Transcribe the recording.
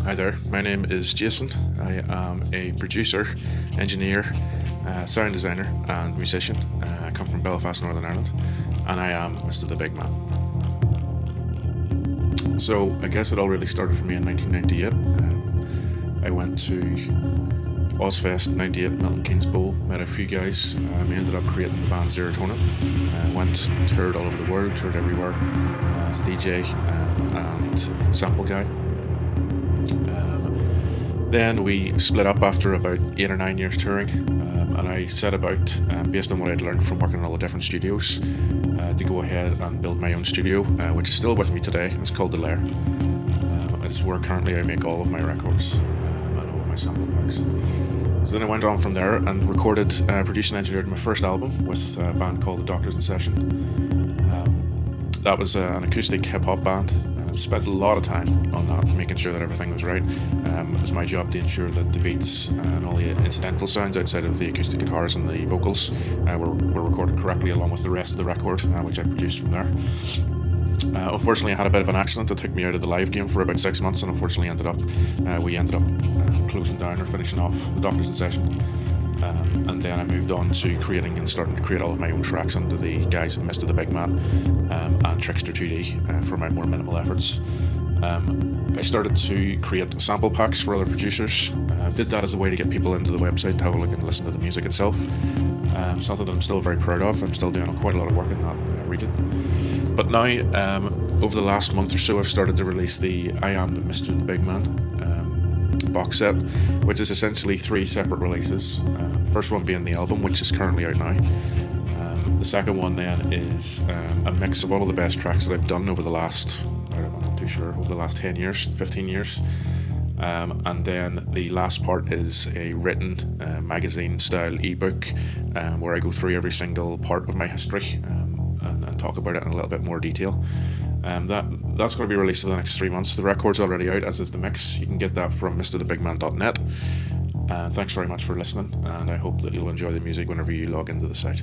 Hi there, my name is Jason. I am a producer, engineer, sound designer and musician. I come from Belfast, Northern Ireland, and I am Mr. the Big Man. So I guess it all really started for me in 1998. I went to Ozfest 98 Milton Keynes Bowl, met a few guys. We ended up creating the band Serotonin. Went, toured all over the world, toured everywhere as a DJ and sample guy. Then we split up after about 8 or 9 years touring, and I set about, based on what I'd learned from working in all the different studios, to go ahead and build my own studio, which is still with me today. It's called The Lair. It's where currently I make all of my records and all of my sample packs. So then I went on from there and recorded, produced and engineered my first album with a band called The Doctors in Session. That was an acoustic hip-hop band. Spent a lot of time on that, making sure that everything was right. It was my job to ensure that the beats and all the incidental sounds outside of the acoustic guitars and the vocals were recorded correctly along with the rest of the record, which I produced from there. Unfortunately, I had a bit of an accident that took me out of the live game for about 6 months, and unfortunately we ended up closing down or finishing off The Doctors in Session. And then I moved on to creating and starting to create all of my own tracks under the guise of Mr. the Big Man and Trickster 2D for my more minimal efforts. I started to create sample packs for other producers. Did that as a way to get people into the website to have a look and listen to the music itself. Something that I'm still very proud of. I'm still doing quite a lot of work in that region. But now, over the last month or so, I've started to release the I Am the Mr. the Big Man box set, which is essentially 3 separate releases. First one being the album, which is currently out now. The second one then is a mix of all of the best tracks that I've done over the last, I'm not too sure, over the last 10 years, 15 years. And then the last part is a written magazine style ebook where I go through every single part of my history and talk about it in a little bit more detail. That's going to be released in the next 3 months. The record's already out, as is the mix. You can get that from mrthebigman.net. Thanks very much for listening, and I hope that you'll enjoy the music whenever you log into the site.